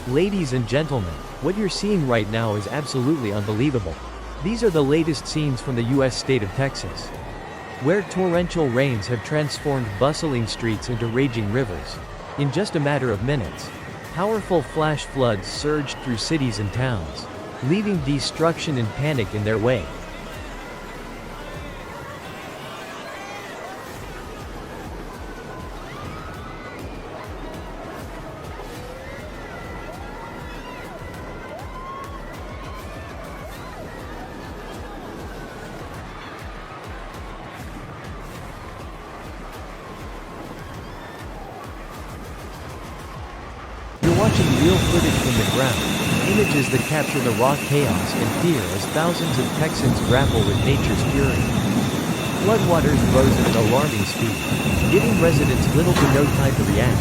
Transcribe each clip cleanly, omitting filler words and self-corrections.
Ladies and gentlemen, what you're seeing right now is absolutely unbelievable. These are the latest scenes from the US state of Texas, where torrential rains have transformed bustling streets into raging rivers. In just a matter of minutes, powerful flash floods surged through cities and towns, leaving destruction and panic in their wake. You're watching real footage from the ground, images that capture the raw chaos and fear as thousands of Texans grapple with nature's fury. Floodwaters rose at an alarming speed, giving residents little to no time to react.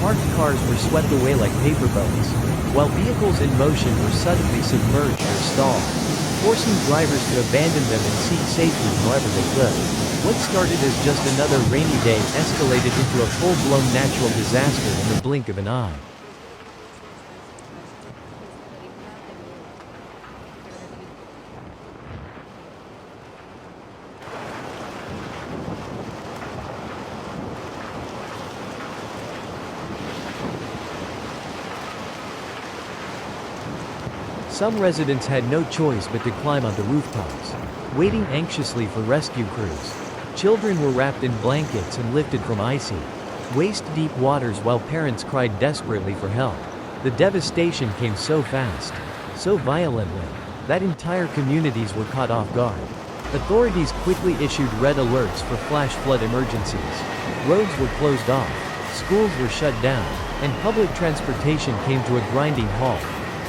Parked cars were swept away like paper boats, while vehicles in motion were suddenly submerged or stalled, forcing drivers to abandon them and seek safety however they could. What started as just another rainy day escalated into a full-blown natural disaster in the blink of an eye. Some residents had no choice but to climb onto rooftops, waiting anxiously for rescue crews. Children were wrapped in blankets and lifted from icy, waist-deep waters while parents cried desperately for help. The devastation came so fast, so violently, that entire communities were caught off guard. Authorities quickly issued red alerts for flash flood emergencies. Roads were closed off, schools were shut down, and public transportation came to a grinding halt.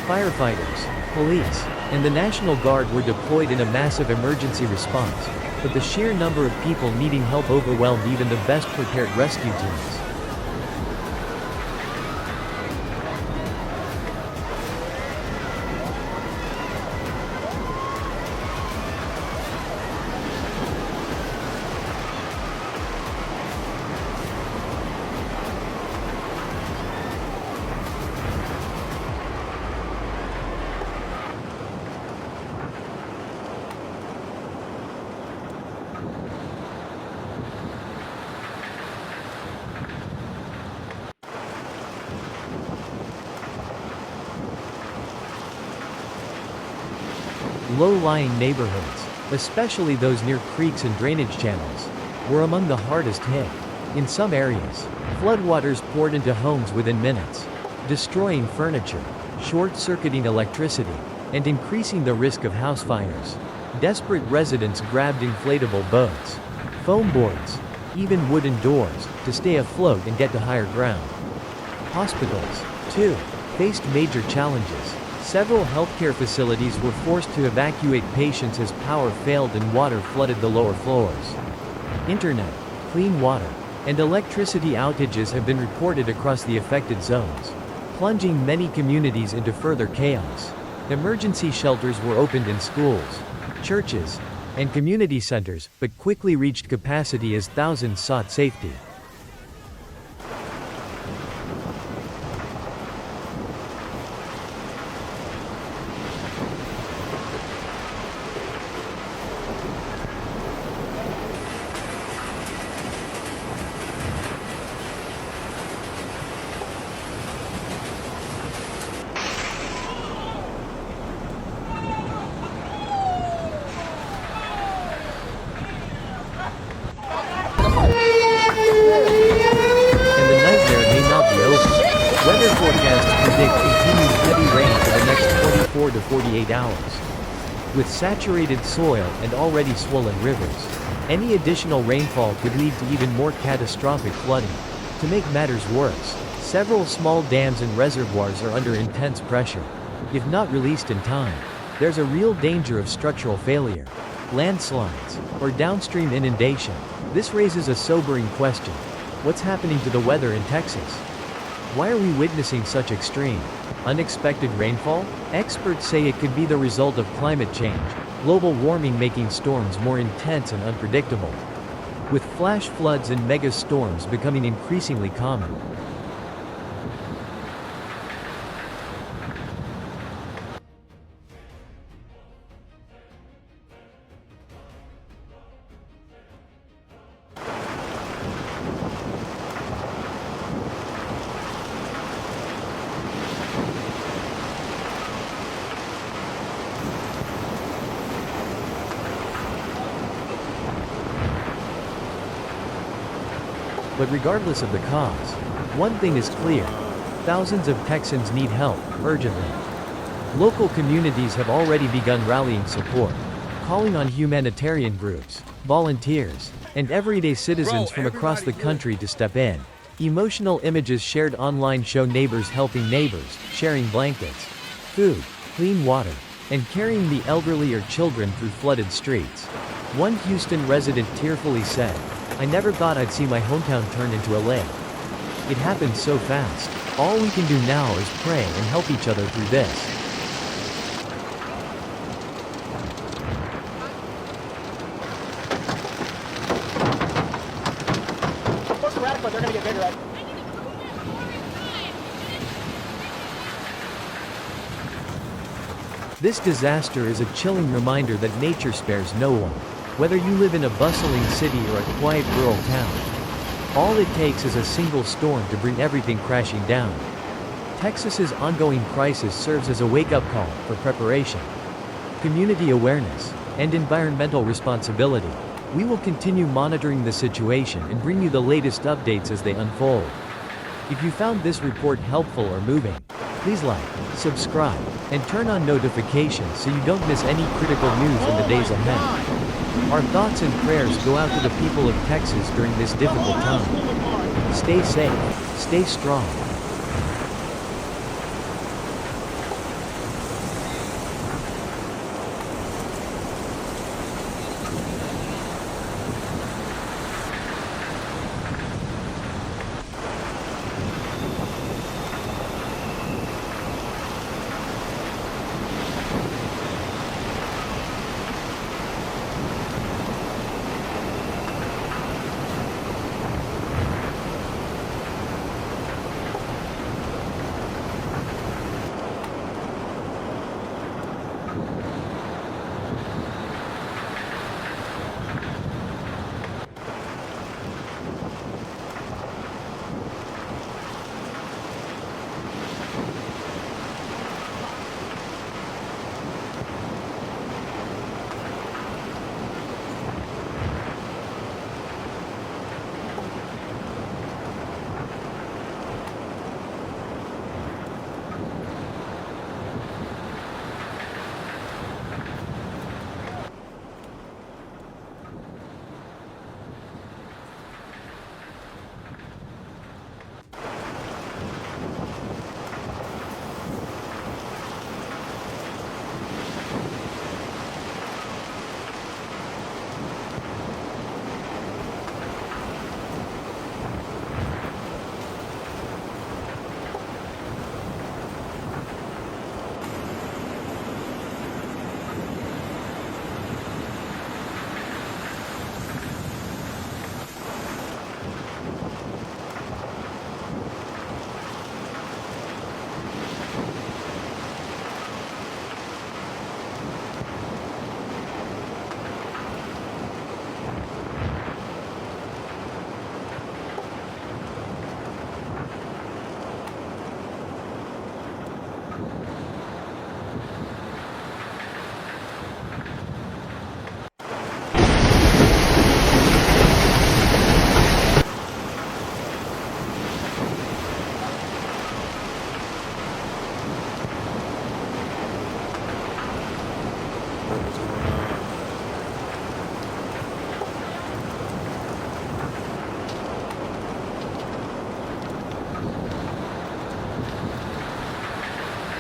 Firefighters, police, and the National Guard were deployed in a massive emergency response, but the sheer number of people needing help overwhelmed even the best prepared rescue teams. Low-lying neighborhoods, especially those near creeks and drainage channels, were among the hardest hit. In some areas, floodwaters poured into homes within minutes, destroying furniture, short-circuiting electricity, and increasing the risk of house fires. Desperate residents grabbed inflatable boats, foam boards, even wooden doors, to stay afloat and get to higher ground. Hospitals, too, faced major challenges. Several healthcare facilities were forced to evacuate patients as power failed and water flooded the lower floors. Internet, clean water, and electricity outages have been reported across the affected zones, plunging many communities into further chaos. Emergency shelters were opened in schools, churches, and community centers, but quickly reached capacity as thousands sought safety. Weather forecasts predict continued heavy rain for the next 24 to 48 hours. With saturated soil and already swollen rivers, any additional rainfall could lead to even more catastrophic flooding. To make matters worse, several small dams and reservoirs are under intense pressure. If not released in time, there's a real danger of structural failure, landslides, or downstream inundation. This raises a sobering question. What's happening to the weather in Texas? Why are we witnessing such extreme, unexpected rainfall? Experts say it could be the result of climate change, global warming making storms more intense and unpredictable, with flash floods and mega storms becoming increasingly common. But regardless of the cause, one thing is clear. Thousands of Texans need help, urgently. Local communities have already begun rallying support, calling on humanitarian groups, volunteers, and everyday citizens from across the country to step in. Emotional images shared online show neighbors helping neighbors, sharing blankets, food, clean water, and carrying the elderly or children through flooded streets. One Houston resident tearfully said, "I never thought I'd see my hometown turn into a lake. It happened so fast. All we can do now is pray and help each other through this." They're going to get bigger. This disaster is a chilling reminder that nature spares no one. Whether you live in a bustling city or a quiet rural town, all it takes is a single storm to bring everything crashing down. Texas's ongoing crisis serves as a wake-up call for preparation, community awareness, and environmental responsibility. We will continue monitoring the situation and bring you the latest updates as they unfold. If you found this report helpful or moving, please like, subscribe, and turn on notifications so you don't miss any critical news in the days ahead. Our thoughts and prayers go out to the people of Texas during this difficult time. Stay safe, stay strong.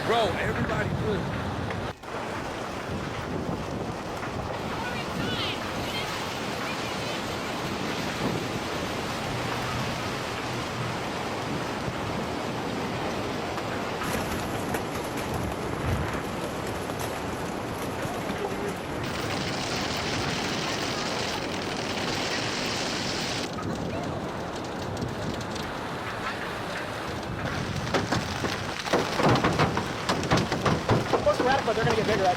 Bro, everybody good. But they're going to get bigger.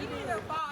You either fall